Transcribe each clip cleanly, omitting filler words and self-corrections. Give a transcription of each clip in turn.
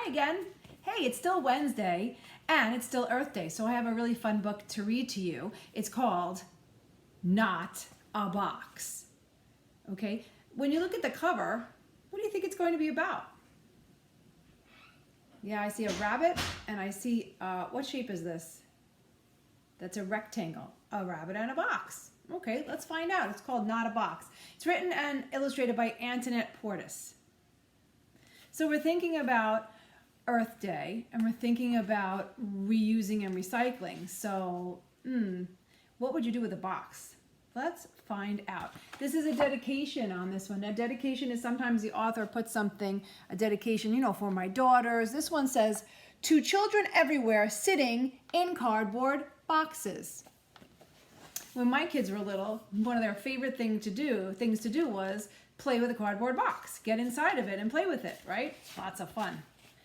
Hi again. Hey, it's still Wednesday and it's still Earth Day, so I have a really fun book to read to you. It's called Not a Box. Okay, when you look at the cover, what do you think it's going to be about? Yeah, I see a rabbit and I see, what shape is this? That's a rectangle, a rabbit and a box. Okay, let's find out. It's called Not a Box. It's written and illustrated by Antoinette Portis. So we're thinking about Earth Day and we're thinking about reusing and recycling. So, what would you do with a box? Let's find out. This is a dedication on this one. A dedication is sometimes the author puts something, a dedication, for my daughters. This one says, to children everywhere sitting in cardboard boxes. When my kids were little, one of their favorite things to do was play with a cardboard box. Get inside of it and play with it, right? Lots of fun.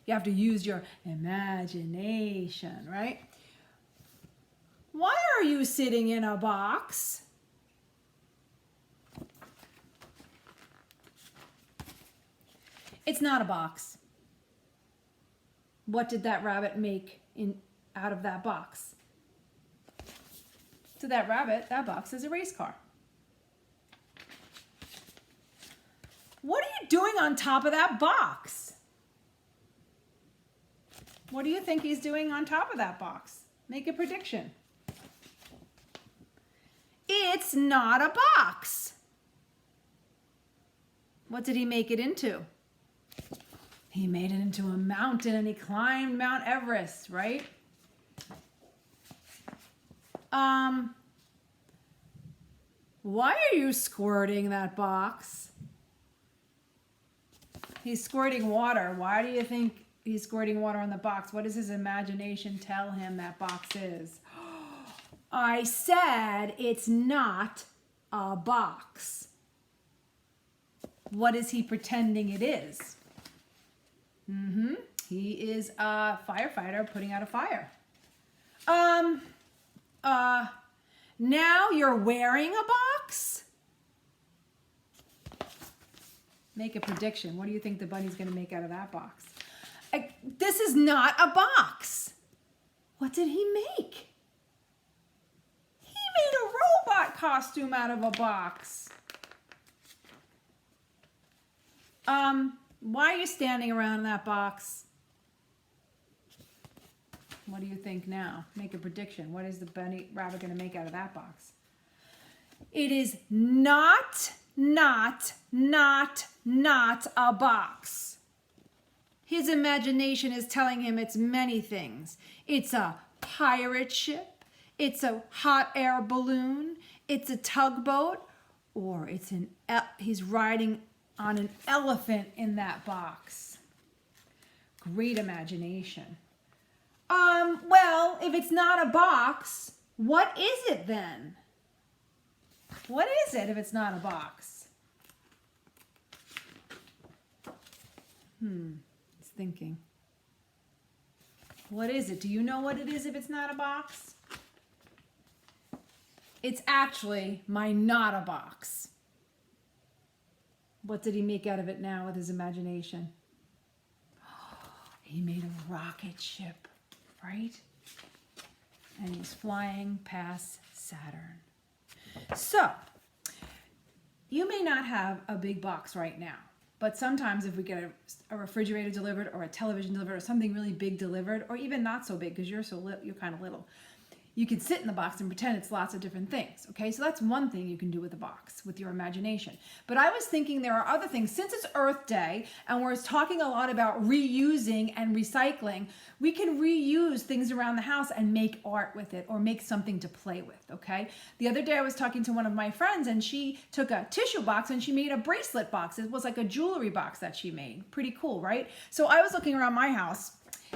You have to use your imagination, right? Why are you sitting in a box? It's not a box. What did that rabbit make out of that box? To that rabbit, that box is a race car. What are you doing on top of that box? What do you think he's doing on top of that box? Make a prediction. It's not a box. What did he make it into? He made it into a mountain and he climbed Mount Everest, right? Why are you squirting that box? He's squirting water. Why do you think he's squirting water on the box? What does his imagination tell him that box is? I said it's not a box. What is he pretending it is? He is a firefighter putting out a fire. Now you're wearing a box? Make a prediction. What do you think the bunny's going to make out of that box? This is not a box. What did he make? He made a robot costume out of a box. Why are you standing around that box? What do you think now? Make a prediction. What is the bunny rabbit going to make out of that box? It is not a box. His imagination is telling him it's many things. It's a pirate ship. It's a hot air balloon. It's a tugboat. Or he's riding on an elephant in that box. Great imagination. Well, if it's not a box, what is it then? What is it if it's not a box? He's thinking. What is it? Do you know what it is if it's not a box? It's actually my not a box. What did he make out of it now with his imagination? He made a rocket ship, right? And he's flying past Saturn. So, you may not have a big box right now, but sometimes if we get a refrigerator delivered or a television delivered or something really big delivered, or even not so big because you're kind of little, you can sit in the box and pretend it's lots of different things, okay? So that's one thing you can do with a box, with your imagination. But I was thinking there are other things. Since it's Earth Day and we're talking a lot about reusing and recycling, we can reuse things around the house and make art with it or make something to play with, okay? The other day I was talking to one of my friends and she took a tissue box and she made a bracelet box. It was like a jewelry box that she made. Pretty cool, right? So I was looking around my house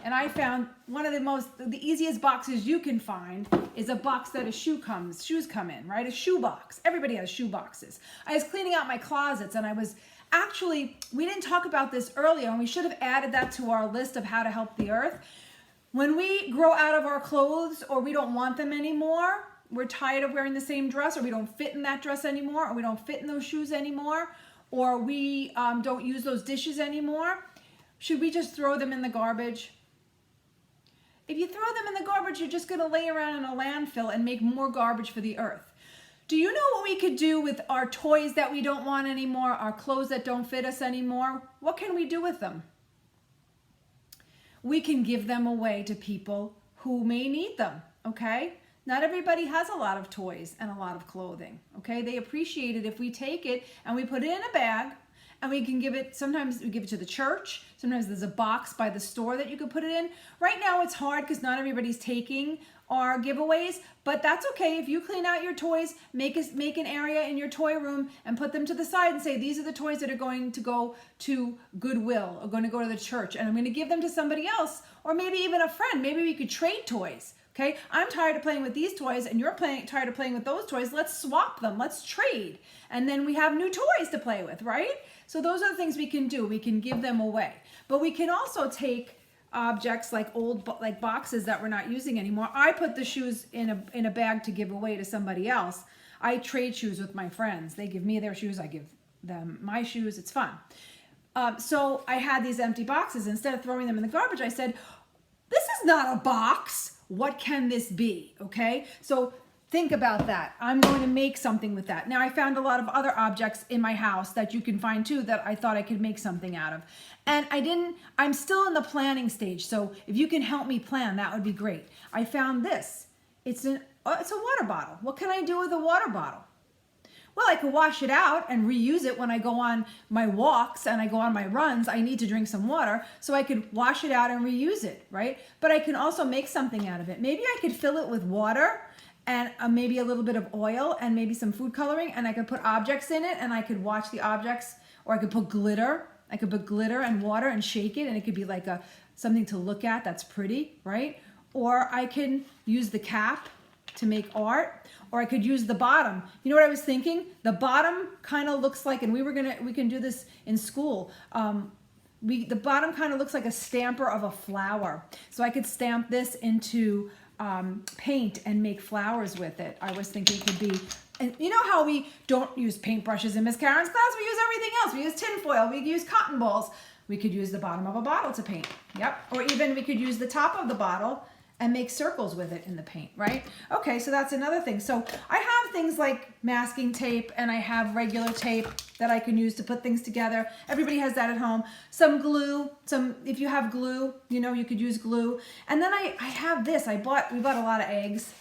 and I found one of the easiest boxes you can find is a box that shoes come in, right? A shoe box. Everybody has shoe boxes. I was cleaning out my closets and we didn't talk about this earlier and we should have added that to our list of how to help the earth. When we grow out of our clothes or we don't want them anymore, we're tired of wearing the same dress or we don't fit in that dress anymore or we don't fit in those shoes anymore or we don't use those dishes anymore, Should we just throw them in the garbage? If you throw them in the garbage, you're just going to lay around in a landfill and make more garbage for the earth. Do you know what we could do with our toys that we don't want anymore, our clothes that don't fit us anymore? What can we do with them? We can give them away to people who may need them, okay? Not everybody has a lot of toys and a lot of clothing, okay? They appreciate it if we take it and we put it in a bag and we can give it, sometimes we give it to the church, sometimes there's a box by the store that you could put it in. Right now it's hard because not everybody's taking our giveaways, but that's okay. If you clean out your toys, make an area in your toy room and put them to the side and say, these are the toys that are going to go to Goodwill or going to go to the church, and I'm going to give them to somebody else, or maybe even a friend. Maybe we could trade toys. Okay, I'm tired of playing with these toys and you're tired of playing with those toys. Let's swap them. Let's trade. And then we have new toys to play with, right? So those are the things we can do. We can give them away. But we can also take objects like like boxes that we're not using anymore. I put the shoes in a bag to give away to somebody else. I trade shoes with my friends. They give me their shoes. I give them my shoes. It's fun. So I had these empty boxes. Instead of throwing them in the garbage, I said, this is not a box. What can this be? Okay, so think about that. I'm going to make something with that. Now I found a lot of other objects in my house that you can find too that I thought I could make something out of. And I'm still in the planning stage. So if you can help me plan, that would be great. I found this. It's a water bottle. What can I do with a water bottle? Well, I could wash it out and reuse it when I go on my walks and I go on my runs. I need to drink some water, so I could wash it out and reuse it, right? But I can also make something out of it. Maybe I could fill it with water and maybe a little bit of oil and maybe some food coloring, and I could put objects in it and I could watch the objects, or I could put glitter. I could put glitter and water and shake it, and it could be like something to look at that's pretty, right? Or I can use the cap to make art, or I could use the bottom. You know what I was thinking? The bottom kind of looks like, and we can do this in school. The bottom kind of looks like a stamper of a flower. So I could stamp this into paint and make flowers with it. I was thinking it could be, and you know how we don't use paintbrushes in Miss Karen's class? We use everything else. We use tin foil, we use cotton balls. We could use the bottom of a bottle to paint. Yep, or even we could use the top of the bottle and make circles with it in the paint, right? Okay, so that's another thing. So I have things like masking tape, and I have regular tape that I can use to put things together. Everybody has that at home. Some glue, if you have glue, you know, you could use glue. And then I have this. We bought a lot of eggs.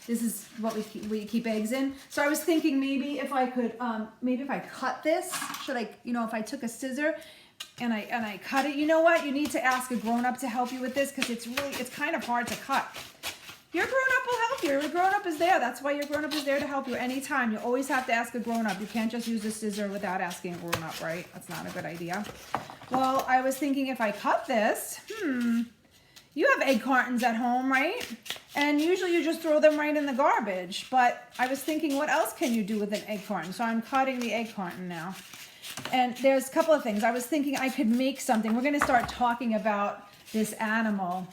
This is what we keep eggs in. So I was thinking maybe if I could, maybe if I cut this, if I took a scissor and I cut it. You know what? You need to ask a grown-up to help you with this because it's kind of hard to cut. Your grown-up will help you. Your grown-up is there. That's why your grown-up is there to help you anytime. You always have to ask a grown-up. You can't just use a scissor without asking a grown-up, right? That's not a good idea. Well, I was thinking if I cut this, you have egg cartons at home, right? And usually you just throw them right in the garbage. But I was thinking, what else can you do with an egg carton? So I'm cutting the egg carton now. And there's a couple of things. I was thinking I could make something. We're going to start talking about this animal.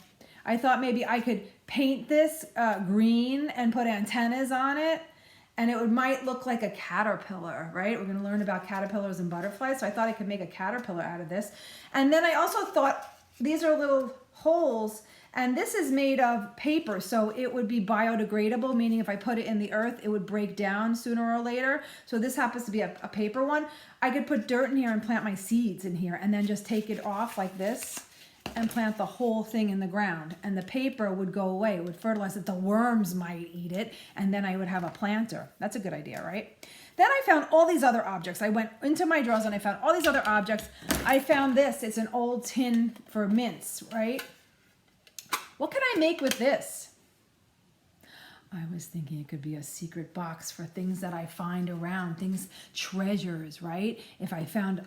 I thought maybe I could paint this green and put antennas on it, and it might look like a caterpillar, right? We're going to learn about caterpillars and butterflies, so I thought I could make a caterpillar out of this. And then I also thought these are little holes, and this is made of paper, so it would be biodegradable, meaning if I put it in the earth, it would break down sooner or later. So this happens to be a paper one. I could put dirt in here and plant my seeds in here, and then just take it off like this and plant the whole thing in the ground, and the paper would go away. It would fertilize it. The worms might eat it, and then I would have a planter. That's a good idea, right? Then I found all these other objects. I went into my drawers and I found all these other objects. I found this. It's an old tin for mints, right? What can I make with this? I was thinking it could be a secret box for things that I find around, treasures, right? If I found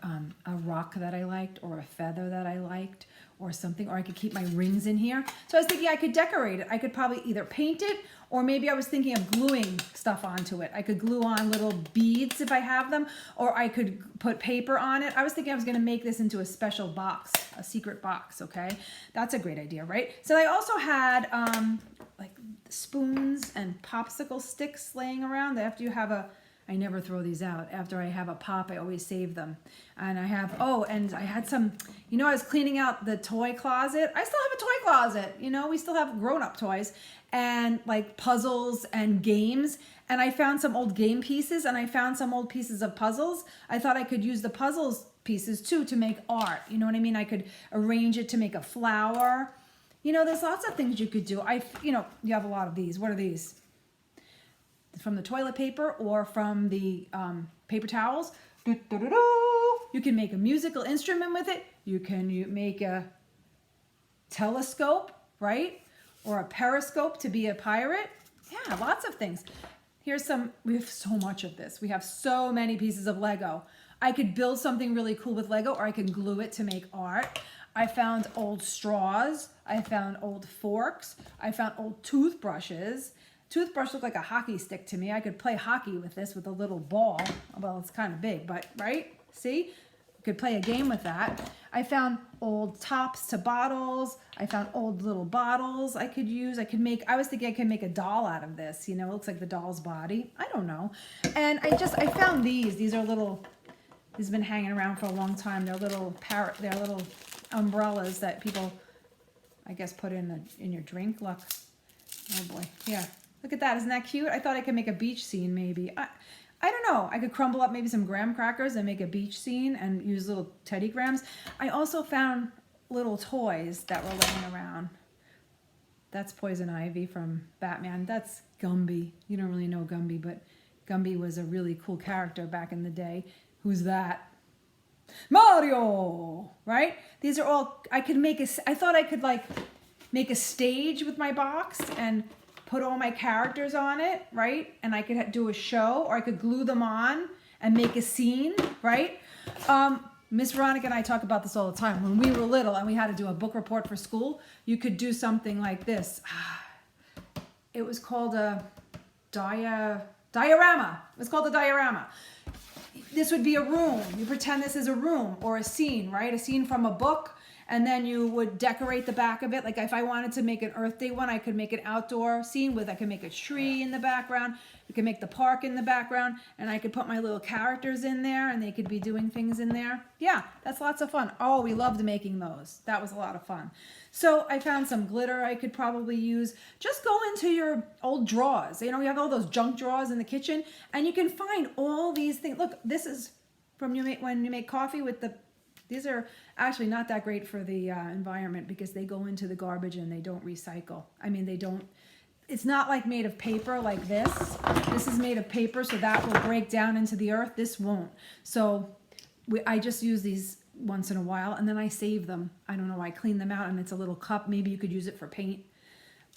a rock that I liked, or a feather that I liked, or something, or I could keep my rings in here. So I was thinking I could decorate it. I could probably either paint it, or maybe I was thinking of gluing stuff onto it. I could glue on little beads if I have them, or I could put paper on it. I was thinking I was gonna make this into a special box, a secret box, okay? That's a great idea, right? So I also had like spoons and popsicle sticks laying around. After you have a I never throw these out. After I have a pop, I always save them. And and I had some, I was cleaning out the toy closet. I still have a toy closet. We still have grown-up toys and like puzzles and games. And I found some old game pieces and I found some old pieces of puzzles. I thought I could use the puzzles pieces too to make art. You know what I mean? I could arrange it to make a flower. There's lots of things you could do. You have a lot of these. What are these? From the toilet paper or from the paper towels. You can make a musical instrument with it. You make a telescope, right? Or a periscope to be a pirate. Yeah, lots of things. We have so much of this. We have so many pieces of Lego. I could build something really cool with Lego, or I can glue it to make art. I found old straws. I found old forks. I found old toothbrushes. Toothbrush looked like a hockey stick to me. I could play hockey with this with a little ball. Well, it's kind of big, but right? See? Could play a game with that. I found old tops to bottles. I found old little bottles I could use. I was thinking I could make a doll out of this. It looks like the doll's body. I don't know. And I found these. These are little, these have been hanging around for a long time. They're little umbrellas that people, I guess, put in your drink. Look. Oh boy. Yeah. Look at that. Isn't that cute? I thought I could make a beach scene maybe. I don't know. I could crumble up maybe some graham crackers and make a beach scene and use little Teddy Grahams. I also found little toys that were laying around. That's Poison Ivy from Batman. That's Gumby. You don't really know Gumby, but Gumby was a really cool character back in the day. Who's that? Mario! Right? These are all, I thought I could make a stage with my box and put all my characters on it, right? And I could do a show, or I could glue them on and make a scene, right? Miss Veronica and I talk about this all the time. When we were little and we had to do a book report for school, you could do something like this. It was called a diorama. It was called a diorama. This would be a room. You pretend this is a room or a scene, right? A scene from a book. And then you would decorate the back of it. Like if I wanted to make an Earth Day one, I could make an outdoor scene I could make a tree in the background. You could make the park in the background, and I could put my little characters in there and they could be doing things in there. Yeah, that's lots of fun. Oh, we loved making those. That was a lot of fun. So I found some glitter I could probably use. Just go into your old drawers. You have all those junk drawers in the kitchen, and you can find all these things. Look, this is from when you make coffee with these are actually not that great for the environment because they go into the garbage and they don't recycle. I mean, it's not like made of paper like this. This is made of paper, so that will break down into the earth. This won't. So I just use these once in a while, and then I save them. I don't know, I clean them out, and it's a little cup. Maybe you could use it for paint.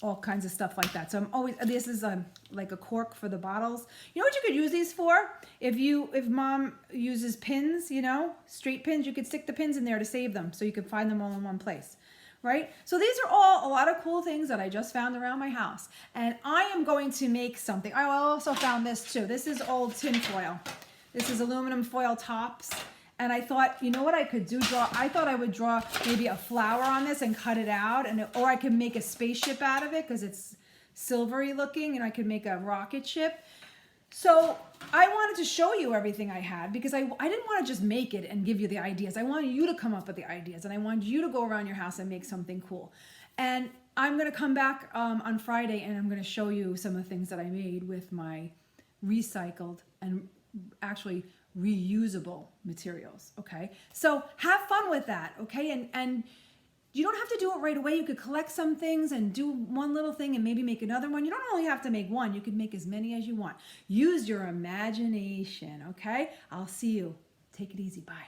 All kinds of stuff like that. So this is like a cork for the bottles. You know what you could use these for? If mom uses pins, straight pins, you could stick the pins in there to save them so you could find them all in one place, right? So these are all a lot of cool things that I just found around my house. And I am going to make something. I also found this too. This is old tin foil. This is aluminum foil tops. And I thought, you know what I could do? I thought I would draw maybe a flower on this and cut it out, or I could make a spaceship out of it because it's silvery looking, and I could make a rocket ship. So I wanted to show you everything I had because I didn't want to just make it and give you the ideas. I wanted you to come up with the ideas, and I wanted you to go around your house and make something cool. And I'm going to come back on Friday, and I'm going to show you some of the things that I made with my recycled and actually reusable materials. Okay, so have fun with that. Okay, and you don't have to do it right away. You could collect some things and do one little thing and maybe make another one. You don't only have to make one. You could make as many as you want. Use your imagination. Okay, I'll see you. Take it easy. Bye.